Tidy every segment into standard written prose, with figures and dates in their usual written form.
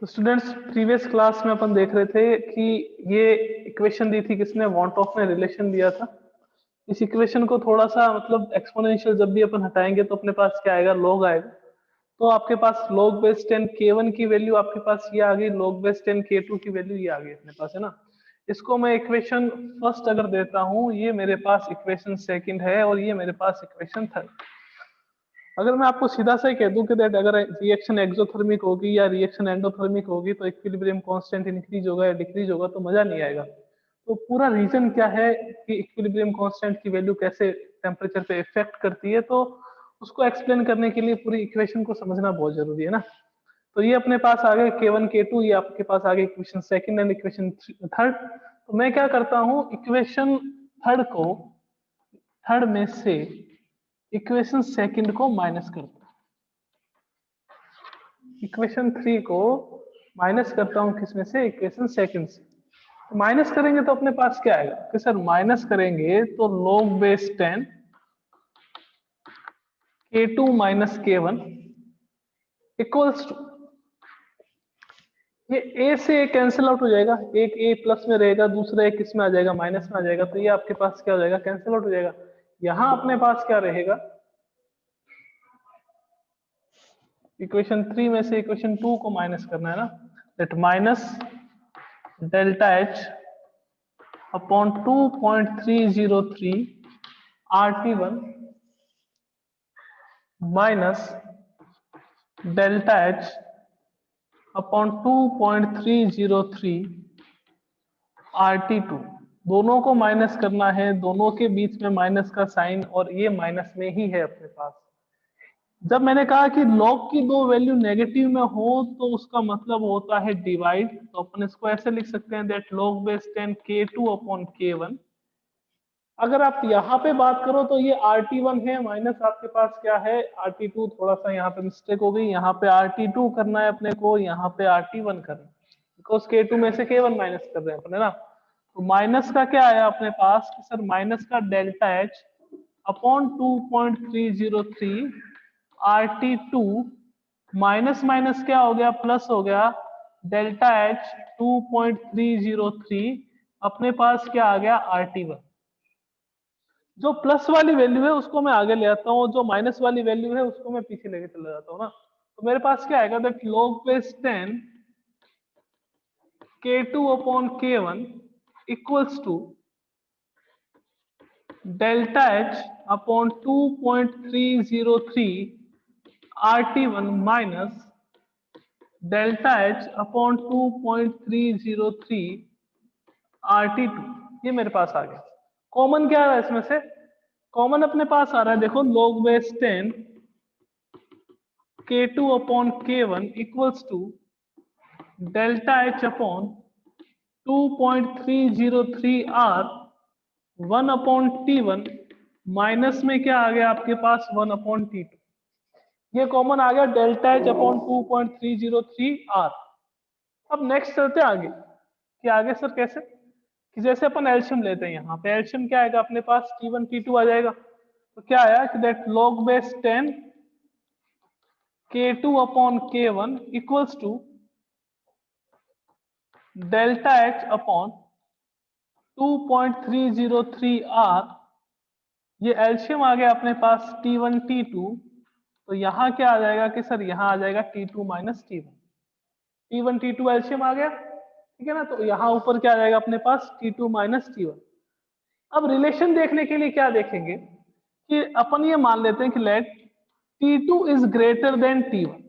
तो students previous class में अपन देख रहे थे कि ये इक्वेशन दी थी किसने, वॉन ऑफ ने रिलेशन दिया था। इस इक्वेशन को थोड़ा सा मतलब एक्सपोनेंशियल जब भी अपन हटाएंगे तो अपने पास क्या आएगा, लॉग आएगा। तो आपके पास log बेस 10 k1 की वैल्यू आपके पास ये आ गई, log बेस 10 k2 की वैल्यू ये आ गई अपने पास, है ना। इसको मैं इक्वेशन फर्स्ट अगर देता हूं, ये मेरे पास इक्वेशन सेकंड है और ये मेरे पास इक्वेशन थर्ड। अगर मैं आपको सीधा सा ही कह दूं कि दैट अगर रिएक्शन एक्सोथर्मिक होगी या रिएक्शन एंडोथर्मिक होगी तो इक्विलिब्रियम कांस्टेंट इंक्रीज होगा या डिक्रीज होगा तो मजा नहीं आएगा। तो पूरा रीजन क्या है कि इक्विलिब्रियम कांस्टेंट की वैल्यू कैसे टेम्परेचर पे इफेक्ट करती है, तो उसको एक्सप्लेन करने के लिए पूरी इक्वेशन को समझना बहुत जरूरी है ना। तो ये अपने पास आ गए k1 k2, ये आपके पास आ गए equation second and equation third. तो मैं क्या करता हूं, इक्वेशन थर्ड में से इक्वेशन सेकंड को माइनस करता हूं, इक्वेशन 3 को माइनस करता हूं किसमें से, इक्वेशन सेकंड से। तो माइनस करेंगे तो अपने पास क्या आएगा कि सर माइनस करेंगे तो log base 10 k2 minus k1 equals to, ये a से कैंसिल आउट हो जाएगा, एक a प्लस में रहेगा, दूसरा एक किसमें आ जाएगा, माइनस में आ जाएगा। तो ये आपके पास क्या हो जाएगा, कैंसिल आउट हो जाएगा। यहां अपने पास क्या रहेगा, इक्वेशन 3 में से इक्वेशन 2 को माइनस करना है ना, that minus delta H upon 2.303 RT1 minus delta H upon 2.303 RT2। दोनों को माइनस करना है, दोनों के बीच में माइनस का साइन और ये माइनस में ही है अपने पास। जब मैंने कहा कि log की दो वैल्यू नेगेटिव में हो तो उसका मतलब होता है डिवाइड। तो अपन इसको ऐसे लिख सकते हैं that log base 10 k2 upon k1। अगर आप यहाँ पे बात करो तो ये RT1 है, माइनस आपके पास क्या है RT2। थोड़ा सा यहाँ पे मिस्टेक हो गई, यहाँ पे RT2 करना है अपने को, यहाँ पे RT1 करना है, बिकॉज k2 में से k1 माइनस कर रहे हैं अपने ना। तो माइनस का क्या आया अपने पास कि सर माइनस का delta H upon 2.303 RT2 minus minus क्या हो गया, प्लस हो गया, डेल्टा एच 2.303 अपने पास क्या आ गया RT1। जो प्लस वाली वैल्यू है उसको मैं आगे ले आता हूँ, जो माइनस वाली वैल्यू है उसको मैं पीछे लेके चला जाता हूँ ना। तो मेरे पास क्या आएगा, that log base 10 k2 upon k1 equals to delta H upon 2.303 RT1 minus delta H upon 2.303 RT2। ये मेरे पास आ गया। कॉमन क्या आ रहा है इसमें से, कॉमन अपने पास आ रहा है, देखो log base 10 k2 upon k1 equals to delta H upon 2.303 R 1 upon T1 minus में क्या आ गया आपके पास 1 अपॉन T2। ये कॉमन आ गया डेल्टा एच अपॉन 2.303 R। अब नेक्स्ट चलते आगे कि आगे सर कैसे, कि जैसे अपन एल्शियम लेते हैं, यहाँ पे एल्शियम क्या आएगा अपने पास T1 T2 आ जाएगा। तो क्या आया कि that log base 10 k2 upon k1 equals to delta H upon 2.303 R। ये एल्शियम आ गया अपने पास T1 T2। तो यहाँ क्या आ जाएगा कि सर यहाँ आ जाएगा T2 minus T1, T1 T2 एल्शियम आ गया, ठीक है ना। तो यहाँ ऊपर क्या आ जाएगा अपने पास T2 माइनस T1। अब रिलेशन देखने के लिए क्या देखेंगे कि अपन ये मान लेते हैं कि late T2 is greater than T1,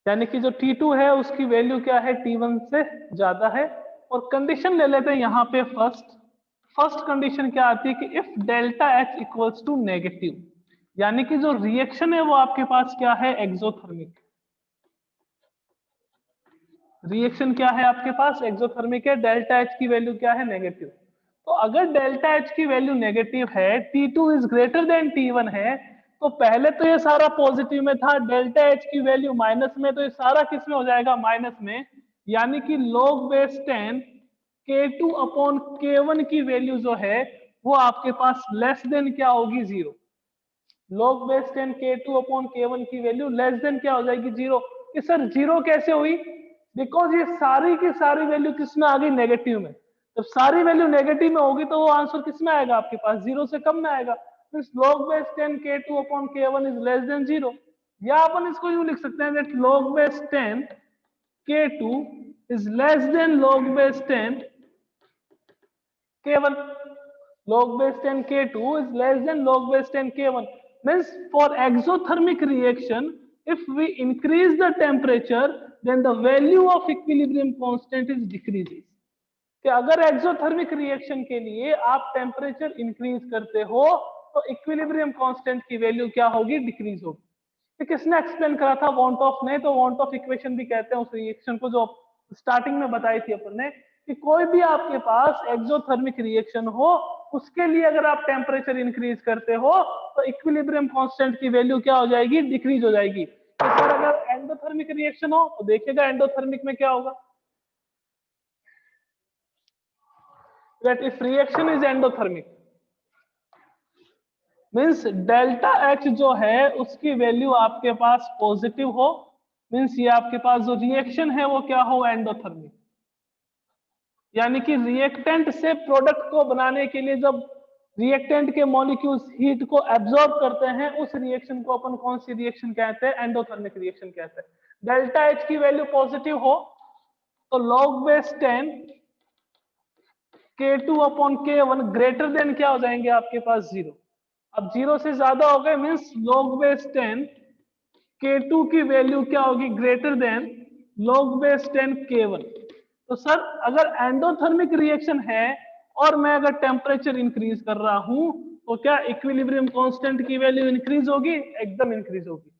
यानी कि जो T2 है उसकी वैल्यू क्या है, T1 से ज्यादा है। और कंडीशन ले लेते हैं यहाँ पे फर्स्ट कंडीशन क्या आती है कि if delta H equals to negative, यानी कि जो रिएक्शन है वो आपके पास क्या है, एक्सोथर्मिक। रिएक्शन क्या है आपके पास, एक्सोथर्मिक है, डेल्टा एच की वैल्यू क्या है, नेगेटिव। तो अगर डेल्टा एच की वैल्यू नेगेटिव है, T2 is greater than T1 है, तो पहले तो ये सारा पॉजिटिव में था, डेल्टा एच की वैल्यू माइनस में, तो ये सारा किस में हो जाएगा, माइनस में। यानी कि log base 10 k2 upon k1 की वैल्यू जो है वो आपके पास लेस देन क्या होगी, 0। log base 10 k2 upon k1 की वैल्यू लेस देन क्या हो जाएगी, 0। कि सर जीरो कैसे हुई, बिकॉज ये सारी की सारी वैल्यू किस में आ गई, नेगेटिव में। जब सारी वैल्यू नेगेटिव में होगी तो वो आंसर किस में आएगा आपके पास, जीरो से कम में आएगा। log base 10 k2 upon k1 is less than 0, या अपन इसको यूं लिख सकते हैं that log base 10 k2 is less than log base 10 k1. log base 10 k2 is less than log base 10 k1 means for exothermic reaction if we increase the temperature then the value of equilibrium constant is decreases. कि अगर exothermic reaction के लिए आप temperature increase करते हो तो equilibrium constant की value क्या होगी, डिक्रीज होगी। तो किसने एक्सप्लेन करा था, वॉन्ट ऑफ ने। तो वॉन्ट ऑफ इक्वेशन भी कहते हैं उस रिएक्शन को जो स्टार्टिंग में बताई थी अपन ने, कि कोई भी आपके पास एक्सोथर्मिक रिएक्शन हो उसके लिए अगर आप टेम्परेचर इंक्रीज करते हो तो इक्विलिब्रियम कांस्टेंट की वैल्यू क्या हो जाएगी, डिक्रीज हो जाएगी। तो सर अगर एंडोथर्मिक रिएक्शन हो तो देखिएगा एंडोथर्मिक में क्या होगा, that if reaction is endothermic means delta H जो है उसकी वैल्यू आपके पास पॉजिटिव हो, मींस ये आपके पास जो रिएक्शन है वो क्या हो, एंडोथर्मिक। यानी कि रिएक्टेंट से प्रोडक्ट को बनाने के लिए जब रिएक्टेंट के मॉलिक्यूल्स हीट को एब्जॉर्ब करते हैं उस रिएक्शन को अपन कौन सी रिएक्शन कहते हैं, एंडोथर्मिक रिएक्शन कहते हैं। डेल्टा H की वैल्यू पॉजिटिव हो तो log base 10 k2 upon k1 greater than क्या हो जाएंगे आपके पास, जीरो। अब जीरो से ज्यादा हो गए मींस log base 10 k2 की वैल्यू क्या होगी, greater than log base 10 k1। तो सर अगर एंडोथर्मिक रिएक्शन है और मैं अगर टेम्परेचर इंक्रीज कर रहा हूं तो क्या इक्विलिब्रियम कांस्टेंट की वैल्यू इंक्रीज होगी, एकदम इंक्रीज होगी।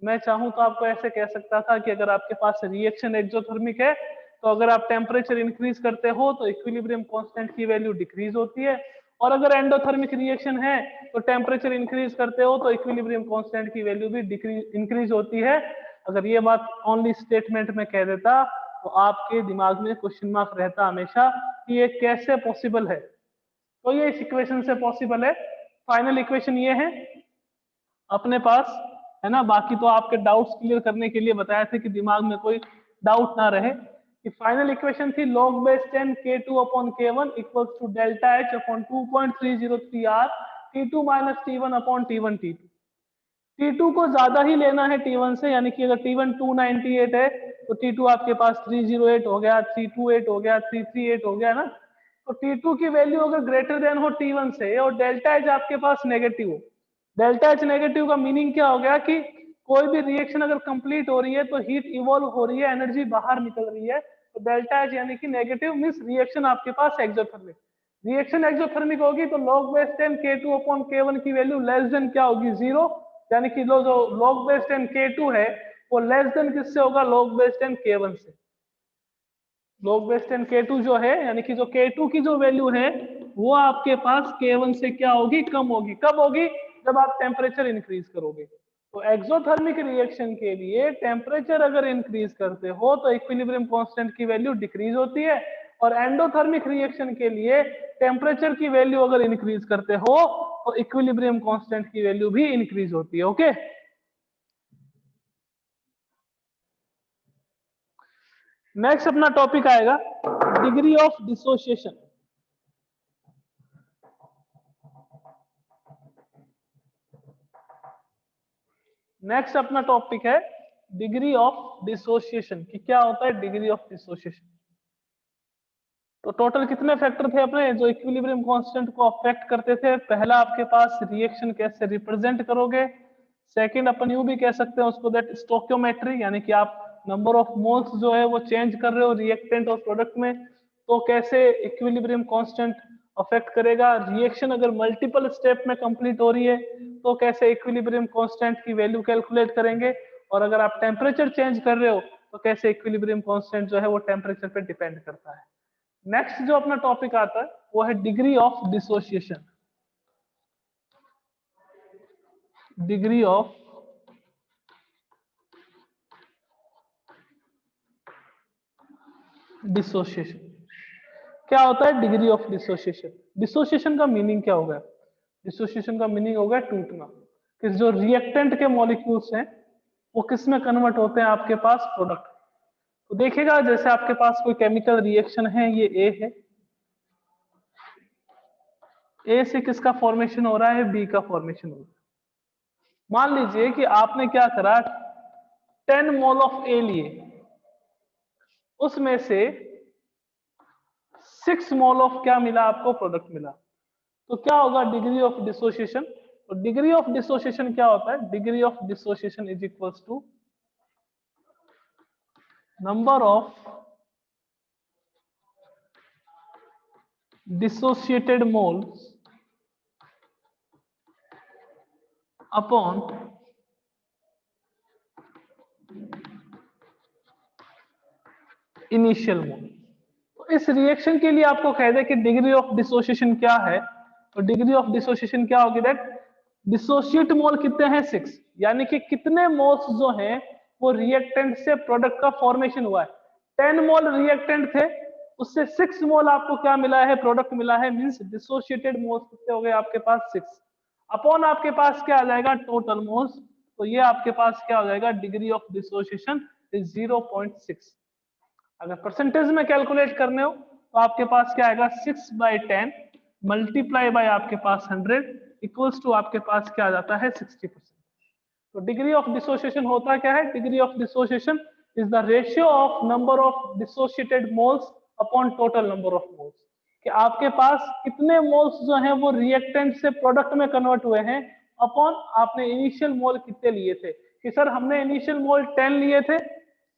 मैं चाहूं तो आपको ऐसे कह सकता था कि अगर आपके पास रिएक्शन एक्सोथर्मिक है तो अगर आप टेम्परेचर इंक्रीज करते हो तो इक्विलिब्रियम कांस्टेंट की वैल्यू डिक्रीज होती है, और अगर एंडोथर्मिक रिएक्शन है तो टेम्परेचर इंक्रीज करते हो तो इक्विलिब्रियम कांस्टेंट की वैल्यू भी इंक्रीज होती है। अगर ये बात ओनली स्टेटमेंट में कह देता तो आपके दिमाग में क्वेश्चन मार्क रहता हमेशा कि ये कैसे पॉसिबल है। तो ये इस इक्वेशन से पॉसिबल है। फाइनल इक्वेशन ये है अपने पास, है ना। बाकी तो आपके डाउट्स क्लियर करने के लिए बताया थे कि दिमाग में कोई डाउट ना रहे। कि फाइनल इक्वेशन थी log base 10 k2 upon k1 equals to delta H upon 2.303 R T2 minus T1 upon T1 T2। T2 को ज्यादा ही लेना है T1 से, यानी कि अगर T1 298 है तो T2 आपके पास 308 हो गया, 328 हो गया, 338 हो गया ना। तो T2 की वैल्यू अगर ग्रेटर देन हो T1 से और डेल्टा H आपके पास नेगेटिव हो। डेल्टा H नेगेटिव का मीनिंग क्या हो गया कि कोई भी रिएक्शन अगर कंप्लीट हो रही है तो हीट इवॉल्व हो रही है, एनर्जी बाहर निकल रही है। तो डेल्टा H यानी कि नेगेटिव मींस रिएक्शन आपके पास एक्सोथर्मिक। रिएक्शन एक्सोथर्मिक होगी तो log base 10 k2 upon k1 की वैल्यू लेस देन क्या होगी, जीरो। यानी कि जो log base 10 k2 है वो लेस देन किससे होगा, log base 10 k1 से। log base 10 k2 जो है यानी कि जो k2 की जो वैल्यू है वो आपके पास k1 से क्या होगी, कम होगी। कब होगी, जब आप टेम्परेचर इंक्रीज करोगे। तो एक्सोथर्मिक रिएक्शन के लिए टेम्परेचर अगर इंक्रीज करते हो तो इक्विलिब्रियम कांस्टेंट की वैल्यू डिक्रीज होती है, और एंडोथर्मिक रिएक्शन के लिए टेम्परेचर की वैल्यू अगर इंक्रीज करते हो तो इक्विलिब्रियम कांस्टेंट की वैल्यू भी इंक्रीज होती है। ओके, नेक्स्ट अपना टॉपिक आएगा डिग्री ऑफ डिसोसिएशन। नेक्स्ट अपना टॉपिक है डिग्री ऑफ डिसोसिएशन कि क्या होता है डिग्री ऑफ डिसोसिएशन। तो टोटल कितने फैक्टर थे अपने जो इक्विलिब्रियम कांस्टेंट को अफेक्ट करते थे। पहला आपके पास रिएक्शन कैसे रिप्रेजेंट करोगे। सेकंड अपन यूं भी कह सकते हैं उसको दैट स्टोकियोमेट्री, यानी कि आप नंबर ऑफ मोल्स जो है वो चेंज कर रहे हो रिएक्टेंट और प्रोडक्ट में, तो कैसे इक्विलिब्रियम कांस्टेंट अफेक्ट करेगा। रिएक्शन अगर मल्टीपल स्टेप में कंप्लीट हो रही है तो कैसे इक्विलिब्रियम कांस्टेंट की वैल्यू कैलकुलेट करेंगे, और अगर आप टेम्परेचर चेंज कर रहे हो तो कैसे इक्विलिब्रियम कांस्टेंट जो है वो टेम्परेचर पे डिपेंड करता है। नेक्स्ट जो अपना टॉपिक आता है वो है degree of dissociation. Degree of dissociation क्या होता है, डिग्री ऑफ डिसोसिएशन। डिसोसिएशन का मीनिंग क्या होगा, डिसोसिएशन का मीनिंग होगा टूटना। कि जो रिएक्टेंट के मॉलिक्यूल्स हैं वो किस में कन्वर्ट होते हैं आपके पास, प्रोडक्ट। तो देखिएगा जैसे आपके पास कोई केमिकल रिएक्शन है, ये ए है, ए से किसका फॉर्मेशन हो रहा है, बी का फॉर्मेशन हो रहा है। मान लीजिए कि आपने क्या करा, 10 मोल ऑफ ए लिए, उसमें से 6 मोल ऑफ क्या मिला आपको, प्रोडक्ट मिला। तो क्या होगा डिग्री ऑफ डिसोसिएशन, तो डिग्री ऑफ डिसोसिएशन क्या होता है, degree of dissociation is equals to number of dissociated moles upon initial mole. तो इस रिएक्शन के लिए आपको कह दे कि डिग्री ऑफ डिसोसिएशन क्या है, तो डिग्री ऑफ डिसोसिएशन क्या होगी, दैट डिसोशिएट मोल कितने हैं, 6, यानी कि कितने मोल्स जो हैं वो रिएक्टेंट से प्रोडक्ट का फॉर्मेशन हुआ है। 10 मोल रिएक्टेंट थे, उससे 6 मोल आपको क्या मिला है, प्रोडक्ट मिला है, मींस डिसोशिएटेड मोल्स कितने हो गए आपके पास, 6, अपॉन आपके पास क्या आ जाएगा, टोटल मोल्स। तो ये आपके पास क्या हो जाएगा, डिग्री ऑफ डिसोसिएशन इज 0.6। अगर परसेंटेज में कैलकुलेट करने हो तो आपके पास क्या आएगा, 6/10 मल्टीप्लाई बाय आपके पास 100 इक्वल्स टू आपके पास क्या आ जाता है, 60%। तो डिग्री ऑफ डिसोसिएशन होता क्या है, degree of dissociation is the ratio of number of dissociated moles upon total number of moles, कि आपके पास कितने मोल्स जो हैं वो रिएक्टेंट से प्रोडक्ट में कन्वर्ट हुए हैं, अपॉन आपने इनिशियल मोल कितने लिए थे, कि सर हमने इनिशियल मोल 10 लिए थे,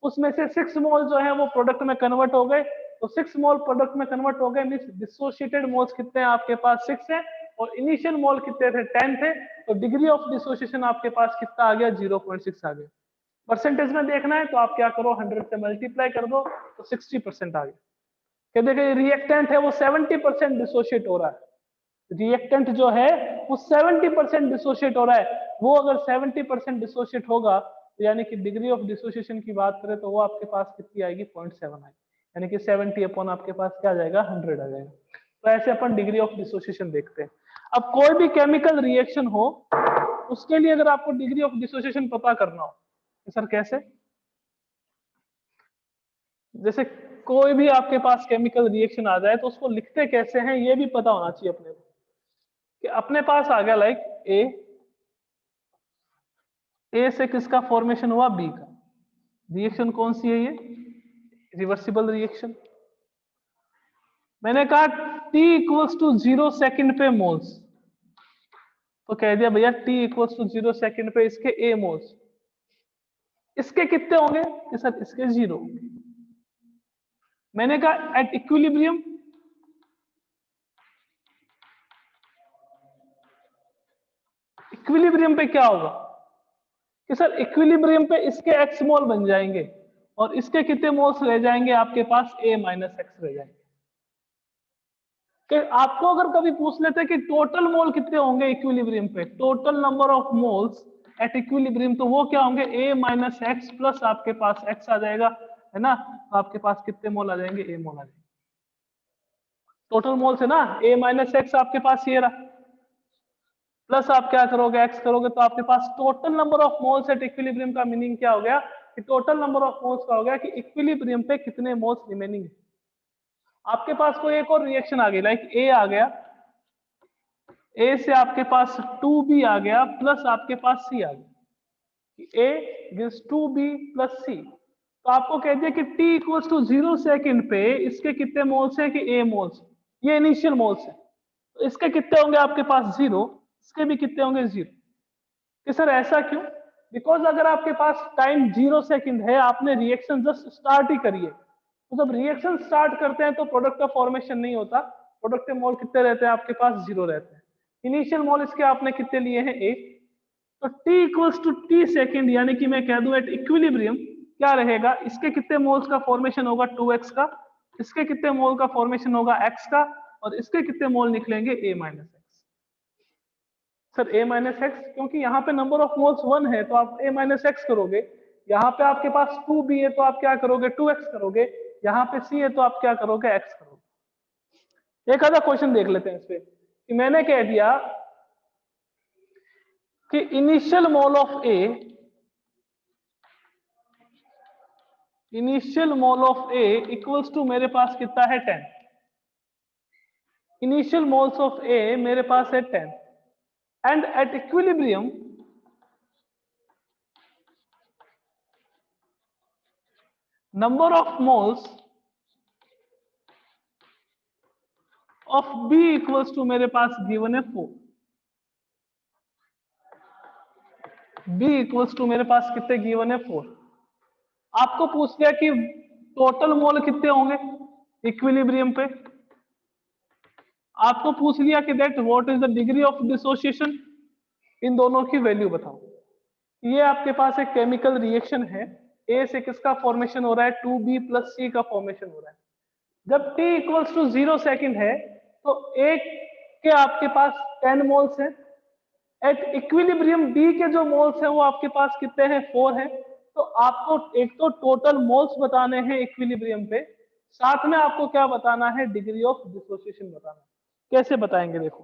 उसमें से 6 मोल जो है वो प्रोडक्ट में कन्वर्ट हो गए, तो 6 मोल प्रोडक्ट में कन्वर्ट हो गए, मींस डिसोसिएटेड मोल्स कितने हैं आपके पास, 6 है, और इनिशियल मोल कितने थे, 10 थे, तो डिग्री ऑफ डिसोसिएशन आपके पास कितना आ गया, 0.6 आ गया। परसेंटेज में देखना है तो आप क्या करो, 100 से मल्टीप्लाई कर दो तो 60% आ गया। क्या देखिए रिएक्टेंट है वो 70% डिसोशिएट हो रहा है, रिएक्टेंट जो है वो 70% डिसोशिएट हो रहा है, वो अगर 70% डिसोशिएट होगा तो यानी कि डिग्री ऑफ डिसोसिएशन की बात करें तो वो आपके पास कितनी आएगी, 0.7 आएगी, यानी कि 70 अपॉन आपके पास क्या आ जाएगा, 100 आ जाएगा। तो ऐसे अपन डिग्री ऑफ डिसोसिएशन देखते हैं। अब कोई भी केमिकल रिएक्शन हो उसके लिए अगर आपको डिग्री ऑफ डिसोसिएशन पता करना हो तो सर कैसे, जैसे कोई भी आपके पास केमिकल रिएक्शन आ जाए तो उसको लिखते कैसे हैं ये भी पता होना चाहिए अपने को, कि अपने पास आ गया लाइक ए से किसका फॉर्मेशन हुआ, बी का, रिएक्शन कौन सी है ये, रिवर्सिबल रिएक्शन। मैंने कहा t इक्वल्स टू 0 सेकंड पे मोल्स, तो कह दिया भैया t इक्वल्स टू 0 सेकंड पे इसके a मोल्स, इसके कितने होंगे, कि सर इसके 0। मैंने कहा एट इक्विलिब्रियम, इक्विलिब्रियम पे क्या होगा, कि सर इक्विलिब्रियम पे इसके x मोल बन जाएंगे और इसके कितने मोल्स रह जाएंगे आपके पास, a माइनस एक्स रह जाएंगे। कि आपको अगर कभी पूछ लेते कि टोटल मोल कितने होंगे इक्विलिब्रियम पे, total number of moles at equilibrium, तो वो क्या होंगे, a माइनस एक्स प्लस आपके पास x आ जाएगा, है ना, तो आपके पास कितने मोल आ जाएंगे, a मोल आ जाएंगे। टोटल मोल से ना a माइनस एक्स आपके पास ये रहा, प्लस आप क्या करोगे, x करोगे, तो आपके पास total number of moles at equilibrium का मीनिंग क्या हो गया, कि टोटल नंबर ऑफ मोल्स का हो गया कि इक्विलिब्रियम पे कितने मोल्स रिमेनिंग है। आपके पास कोई एक और रिएक्शन आ गई, लाइक ए आ गया, ए से आपके पास 2b आ गया प्लस आपके पास c आ गया, a gives 2b plus c, तो आपको कह दिया कि t इक्वल्स टू 0 सेकंड पे इसके कितने मोल्स हैं, कि a मोल्स, ये इनिशियल मोल्स है, तो इसके कितने होंगे आपके पास 0, इसके भी कितने होंगे 0। कि सर ऐसा क्यों, बिकॉज अगर आपके पास टाइम 0 सेकंड है, आपने रिएक्शन जस्ट स्टार्ट ही करी है, तो जब रिएक्शन स्टार्ट करते हैं तो प्रोडक्ट का फॉर्मेशन नहीं होता, प्रोडक्ट के मोल कितने रहते हैं आपके पास, 0 रहते हैं। इनिशियल मोल इसके आपने कितने लिए हैं, 1, तो t equals to t second, यानी कि मैं कह दूं एट इक्विलिब्रियम क्या रहेगा, इसके कितने मोल्स का फॉर्मेशन होगा, 2x का, इसके कितने मोल का फॉर्मेशन होगा, x का, और इसके कितने मोल निकलेंगे, a minus x. Sir a minus x, क्योंकि यहाँ पे नंबर ऑफ मोल्स 1 है तो आप a माइनस एक्स करोगे, यहाँ पे आपके पास 2b है तो आप क्या करोगे, 2x करोगे, यहाँ पे c है तो आप क्या करोगे, x करोगे। एक आधा क्वेश्चन देख लेते हैं इस पे, कि मैंने कह दिया कि initial mole of A initial mole of A equals to मेरे पास कितना है 10। इनिशियल मोल्स ऑफ ए मेरे पास है 10 and at equilibrium number of moles of B equals to मेरे पास गिवन है 4। बी इक्वल्स टू मेरे पास कितने गिवन है 4। आपको पूछ लिया कि टोटल मोल कितने होंगे इक्विलिब्रियम पे। आपको पूछ लिया कि that what is the degree of dissociation, इन दोनों की वैल्यू बताओ। ये आपके पास एक केमिकल रिएक्शन है, ए से किसका फॉर्मेशन हो रहा है 2b प्लस सी का फॉर्मेशन हो रहा है। जब t इक्वल्स टू 0 सेकेंड है तो एक के आपके पास 10 मोल्स है। एट इक्विलिब्रियम b के जो मोल्स है वो आपके पास कितने हैं 4 है। तो आपको एक तो टोटल मोल्स बताने हैं इक्विलिब्रियम पे, साथ में आपको क्या बताना है डिग्री ऑफ डिसोसिएशन बताना है। कैसे बताएंगे देखो,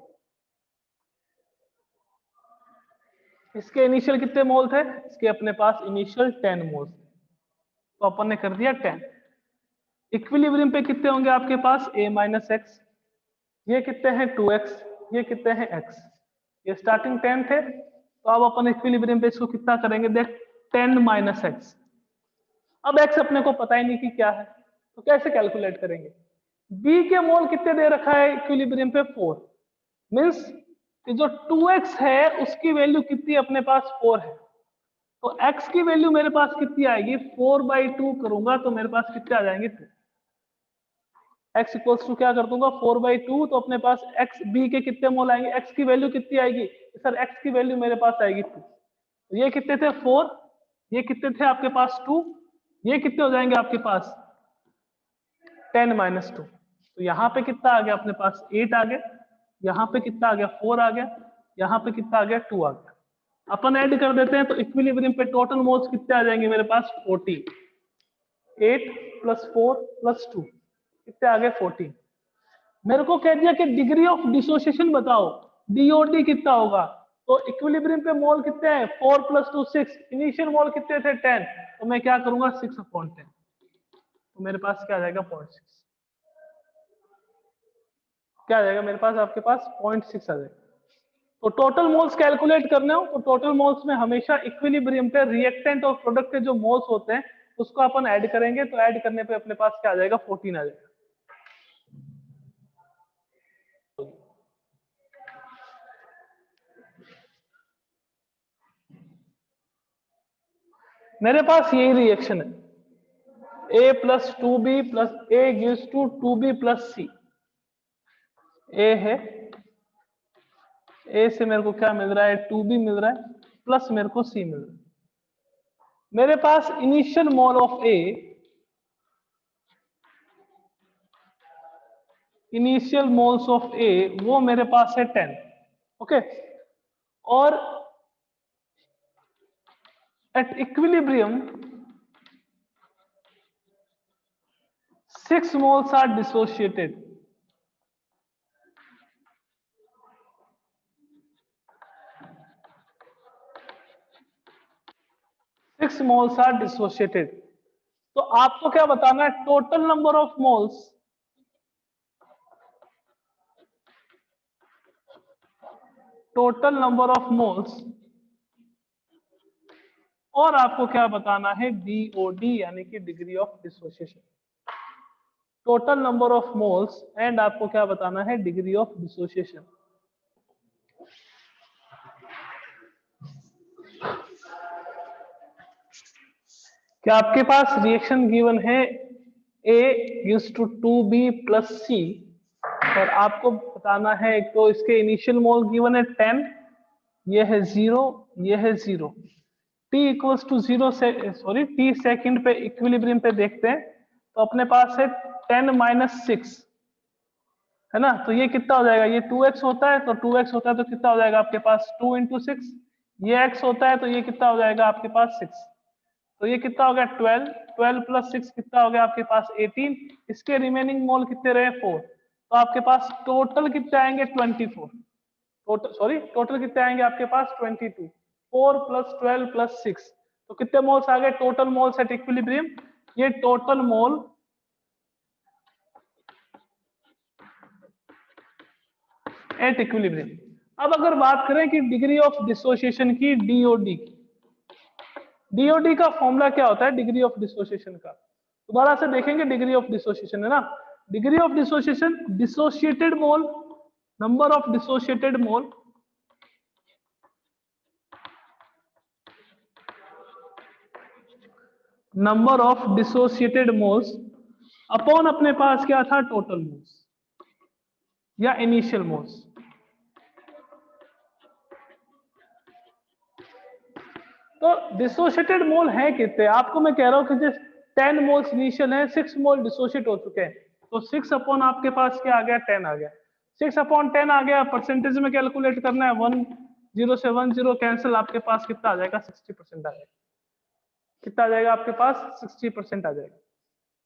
इसके इनिशियल कितने मोल थे, इसके अपने पास इनिशियल 10 मोल्स, तो अपन ने कर दिया 10। इक्विलिब्रियम पे कितने होंगे आपके पास a माइनस एक्स, ये कितने हैं 2x, ये कितने हैं x, ये स्टार्टिंग 10 थे। तो अब अपन इक्विलिब्रियम पे इसको कितना करेंगे देख 10 माइनस एक्स। अब x अपने को पता ही नहीं कि क्या है, तो कैसे कैलकुलेट करेंगे। b के मोल कितने दे रखा है इक्विलिब्रियम पे 4, मीन्स कि जो 2x है उसकी वैल्यू कितनी अपने पास 4 है। तो x की वैल्यू मेरे पास कितनी आएगी 4/2 करूंगा तो मेरे पास कितने आ जाएंगे 2। x इक्वल्स टू क्या कर दूंगा 4/2, तो अपने पास x b के कितने मोल आएंगे, x की वैल्यू कितनी आएगी सर, x की वैल्यू मेरे पास आएगी 2। तो ये कितने थे 4, ये कितने थे आपके पास 2, ये कितने हो जाएंगे आपके पास 10 माइनस 2। तो यहाँ पे कितना आ गया अपने पास 8 आ गया, यहाँ पे कितना आ गया 4 आ गया, यहाँ पे कितना आ गया 2 आ गया। अपन ऐड कर देते हैं तो इक्विलिब्रियम पे टोटल मोल्स कितने आ जाएंगे मेरे पास 40। 8 प्लस 4 प्लस 2 कितने आ गए 14। मेरे को कह दिया कि डिग्री ऑफ डिसोसिएशन बताओ, डीओडी कितना होगा। तो इक्विलिब्रियम पे मोल कितने हैं 4 प्लस 2 6, इनिशियल मोल कितने थे 10, तो मैं क्या करूंगा 6/10, तो मेरे पास क्या आ जाएगा 0.6, क्या आ जाएगा मेरे पास आपके पास 0.6 आ जाएगा। तो टोटल मोल्स कैलकुलेट करने हो तो टोटल मोल्स में हमेशा इक्विलिब्रियम पे रिएक्टेंट और प्रोडक्ट के जो मोल्स होते हैं उसको अपन ऐड करेंगे, तो ऐड करने पे अपने पास क्या आ जाएगा 14 आ जाएगा। मेरे पास यही रिएक्शन है, a plus 2b plus a gives to 2b plus c। a है, a से मेरे को क्या मिल रहा है 2b मिल रहा है प्लस मेरे को c मिल रहा है। मेरे पास initial mole of a, initial moles of a वो मेरे पास है 10, ओके। और at equilibrium 6 moles are dissociated। 6 moles are dissociated। तो आपको क्या बताना है total number of moles, total number of moles, और आपको क्या बताना है डीओडी यानी कि degree of dissociation. Total number of moles and आपको क्या बताना है डिग्री ऑफ डिसोसिएशन। क्या आपके पास रिएक्शन गिवन है A gives to 2b plus c, और आपको बताना है एक तो इसके इनिशियल मोल गिवन है 10, ये है 0, ये है 0। t इक्वल्स टू 0 से सॉरी t सेकंड पे इक्विलिब्रियम पे देखते हैं तो अपने पास है 10 माइनस 6, है ना। तो ये कितना हो जाएगा, ये 2x होता है, तो 2x होता है तो कितना हो जाएगा आपके पास 2 इंटू 6, ये x होता है तो ये कितना हो जाएगा आपके पास 6, तो ये कितना हो गया 12, 12 प्लस 6 कितना हो गया आपके पास 18। इसके रिमेनिंग मोल कितने रहे 4, तो आपके पास टोटल कितने आएंगे 24, टोटल सॉरी टोटल कितने आएंगे आपके पास 22। 4 प्लस 12 प्लस 6, तो कितने मोल्स आ गए टोटल मोल्स एट इक्विलिब्रियम ये टोटल मोल एट इक्विलिब्रियम। अब अगर बात करें कि डिग्री ऑफ डिसोसिएशन की, डीओडी की, डीओडी का फॉर्मूला क्या होता है डिग्री ऑफ डिसोसिएशन का? दोबारा से देखेंगे, डिग्री ऑफ डिसोसिएशन है ना, degree of dissociation, dissociated mole, number of dissociated mole number of dissociated moles upon अपने पास क्या था, टोटल मोल्स या इनिशियल मोल्स। तो डिसोसिएटेड मोल है कितने? आपको मैं कह रहा हूं कि जिस 10 मोल्स इनिशियल है, 6 मोल डिसोसिएट हो चुके हैं, तो 6 अपॉन आपके पास क्या आ गया, 10 आ गया। 6 अपॉन 10 आ गया, परसेंटेज में कैलकुलेट करना है, 10 से 10 कैंसिल, आपके पास कितना आ जाएगा, 60% आ जाएगा। कितना आ जाएगा आपके पास, 60% आ जाएगा।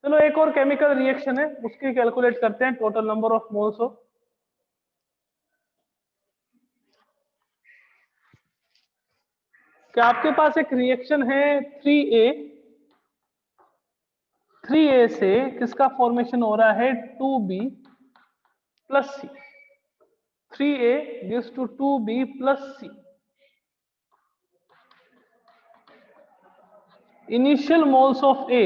चलो एक और केमिकल रिएक्शन है, उसकी कैलकुलेट करते हैं, टोटल नंबर ऑफ मोल्स हो। क्या आपके पास एक रिएक्शन है 3A, 3A से किसका फॉर्मेशन हो रहा है, 2B plus C। 3A gives to 2B plus C। Initial moles of A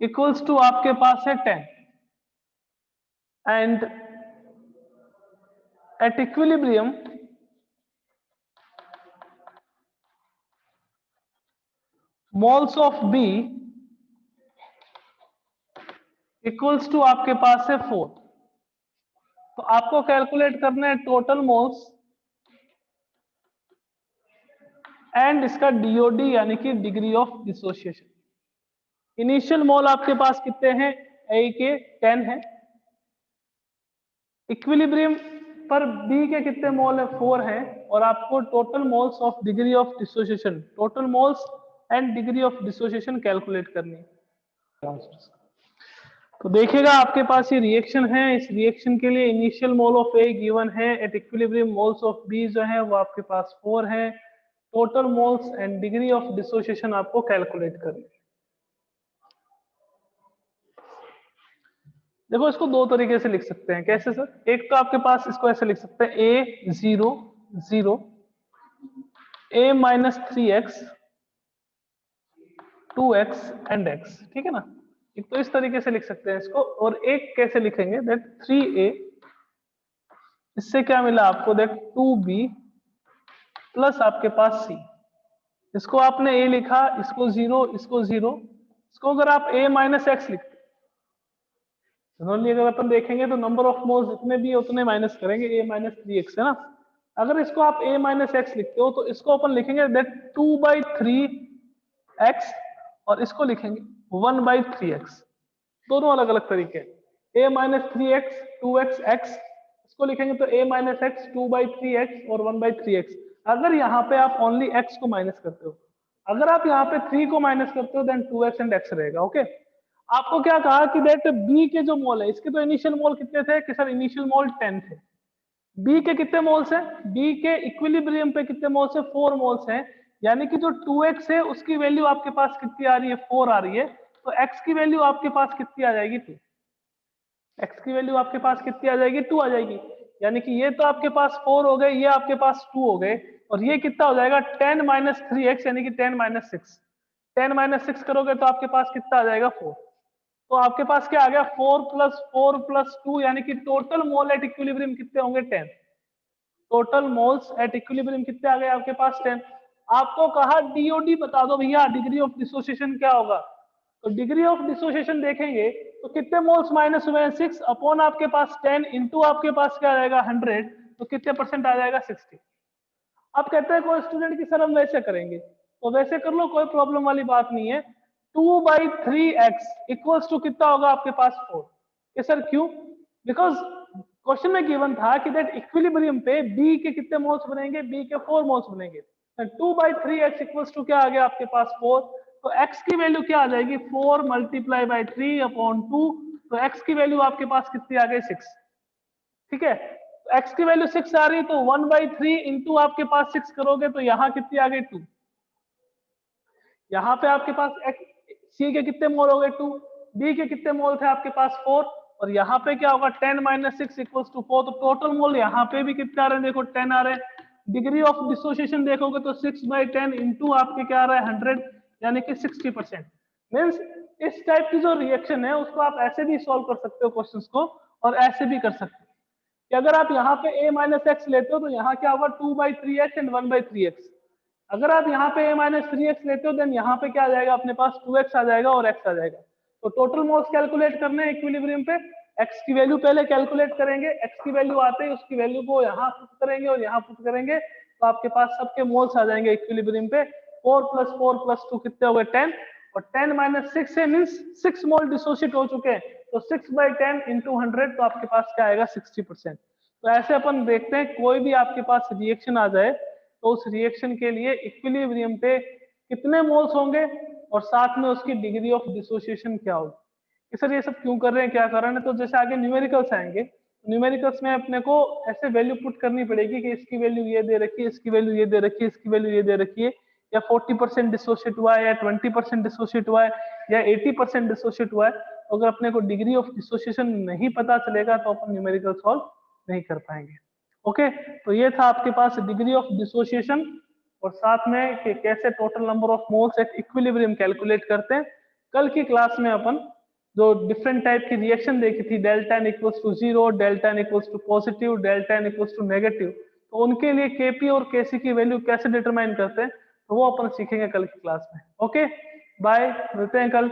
equals to आपके पास है 10 and at equilibrium moles of B equals to आपके पास है 4। तो आपको कैलकुलेट करना है टोटल मोल्स एंड इसका डीओडी यानी कि degree of dissociation. Initial mole आपके पास कितने हैं, ए के 10 है, इक्विलिब्रियम पर बी के कितने मोल है, 4 है, और आपको total moles of degree of dissociation, total moles and degree of dissociation calculate करनी है। तो देखिएगा आपके पास ये रिएक्शन है, इस रिएक्शन के लिए initial mole of a given है, at equilibrium moles of b जो है वो आपके पास 4 है, total moles and degree of dissociation आपको कैलकुलेट करनी है। देखो इसको दो तरीके से लिख सकते हैं, कैसे सर? एक तो आपके पास इसको ऐसे लिख सकते हैं, a 0 0 a minus 3x 2x and x, ठीक है ना। एक तो इस तरीके से लिख सकते हैं इसको, और एक कैसे लिखेंगे, दैट 3a, इससे क्या मिला आपको, दैट 2b प्लस आपके पास c। इसको आपने a लिखा, इसको 0, इसको 0, इसको अगर आप a माइनस एक्स लिखते, जनरली अगर अपन देखेंगे तो नंबर ऑफ मोल्स जितने भी है उतने माइनस करेंगे, a माइनस 3x है ना। अगर इसको आप a माइनस एक्स लिखते हो तो इसको अपन लिखेंगे दैट 2/3x, और इसको लिखेंगे 1/3x। दोनों अलग अलग तरीके हैं, a minus 3x 2x x, इसको लिखेंगे तो a माइनस एक्स 2/3x और 1/3x। अगर यहाँ पे आप ओनली x को माइनस करते हो, अगर आप यहाँ पे 3 को माइनस करते हो, देन 2x एंड x रहेगा। ओके, आपको क्या कहा कि दैट b के जो मोल है, इसके तो इनिशियल मोल कितने थे कि सर, इनिशियल मोल 10 थे। b के कितने मोल्स हैं, b के इक्विलिब्रियम पे कितने मोल्स है, 4 मोल्स हैं, यानी कि जो 2x है उसकी वैल्यू आपके पास कितनी आ रही है, 4 आ रही है, तो x की वैल्यू आपके पास कितनी आ जाएगी, 2। x की वैल्यू आपके पास कितनी आ जाएगी, 2 आ जाएगी, यानी कि ये तो आपके पास 4 हो गए, ये आपके पास 2 हो गए, और ये कितना हो जाएगा, 10 माइनस 3x यानी कि 10 माइनस 6। 10 माइनस 6 करोगे तो आपके पास कितना आ जाएगा, 4। तो आपके पास क्या आ गया, 4 प्लस 2, यानी कि टोटल मोल एट इक्विलिब्रियम कितने होंगे, 10। टोटल मोल्स एट इक्विलिब्रियम कितने आ गए आपके पास, 10। आपको कहा डीओडी बता दो भैया, डिग्री ऑफ डिसोसिएशन क्या होगा, तो डिग्री ऑफ डिसोसिएशन देखेंगे तो कितने मोल्स माइनस हुए हैं, 6 अपॉन आपके पास 10 इंटू आपके पास क्या आएगा, 100, तो कितने परसेंट आ जाएगा, 60। अब कहते हैं कोई स्टूडेंट की सर हम वैसे करेंगे, तो वैसे कर लो, कोई प्रॉब्लम वाली बात नहीं है। 2/3x इक्वल्स टू कितना होगा आपके पास, 4। ये सर क्यों? बिकॉज क्वेश्चन में गिवन था कि दैट इक्विलिब्रियम पे b के कितने मोल्स बनेंगे, b के 4 मोल्स बनेंगे। 2/3x इक्वल्स टू क्या आ गया आपके पास, 4। तो x की वैल्यू क्या आ जाएगी, 4 मल्टीप्लाई बाई 3 अपॉन 2, तो x की वैल्यू आपके पास कितनी आ गई, 6। ठीक है, तो x की वैल्यू 6 आ रही है, तो 1/3 इंटू आपके पास 6 करोगे तो यहां कितनी आ गई, 2। यहाँ पे आपके पास सी के कितने मोल हो गए 2, बी के कितने मोल थे आपके पास 4, और यहाँ पे क्या होगा 10 - 6 = 4, तो टोटल मोल यहाँ पे भी कितने आ रहे हैं, देखो 10 आ रहे हैं। डिग्री ऑफ डिसोसिएशन देखोगे तो 6/10 इंटू आपके क्या आ रहा है 100, यानी कि 60%। मीन्स इस टाइप की जो रिएक्शन है उसको आप ऐसे भी सॉल्व कर सकते हो क्वेश्चंस को, और ऐसे भी कर सकते हो कि अगर आप यहाँ पे a - x लेते हो तो यहाँ क्या होगा 2/3x एंड 1/3x। अगर आप यहाँ पे a - 3x लेते हो देन यहाँ पे क्या आ जाएगा अपने पास 2x आ जाएगा और x आ जाएगा। तो टोटल मोल्स कैलकुलेट करने हैं इक्विलिब्रियम पे, x की वैल्यू पहले कैलकुलेट करेंगे, x की वैल्यू आते ही उसकी वैल्यू को यहाँ पुट करेंगे और यहाँ पुट करेंगे, तो आपके पास सबके मोल्स आ जाएंगे इक्विलिब्रियम पे। 4 + 4 + 2 कितने हो गए 10, और 10 - 6 है मीन्स 6 मोल डिसोशिएट हो चुके हैं, तो 6/10 इंटू 100, तो आपके पास क्या आएगा 60%। तो ऐसे अपन देखते हैं कोई भी आपके पास रिएक्शन आ जाए तो उस रिएक्शन के लिए इक्विलिब्रियम पे कितने मोल्स होंगे और साथ में उसकी डिग्री ऑफ डिसोसिएशन क्या होगी। कि सर ये सब क्यों कर रहे हैं, क्या कारण है, तो जैसे आगे न्यूमेरिकल्स आएंगे, न्यूमेरिकल्स में अपने को ऐसे वैल्यू पुट करनी पड़ेगी कि इसकी वैल्यू ये दे रखी है, इसकी वैल्यू ये दे रखी है, इसकी वैल्यू ये दे रखी है, या 40% डिसोशिएट हुआ है, या 20% डिसोशिएट हुआ है, या 80% डिसोशिएट हुआ है। तो अगर अपने को डिग्री ऑफ डिसोसिएशन नहीं पता चलेगा तो अपन न्यूमेरिकल सॉल्व नहीं कर पाएंगे। ओके, तो ये था आपके पास डिग्री ऑफ डिसोसिएशन, और साथ में कि कैसे total number of moles at equilibrium calculate करते हैं। कल की क्लास में अपन जो डिफरेंट टाइप की रिएक्शन देखी थी, delta n = 0, delta n = positive, delta n = negative, तो उनके लिए केपी और केसी की वैल्यू कैसे डिटरमाइन करते हैं, तो वो अपन सीखेंगे कल की क्लास में। ओके, बाय, मिलते हैं कल।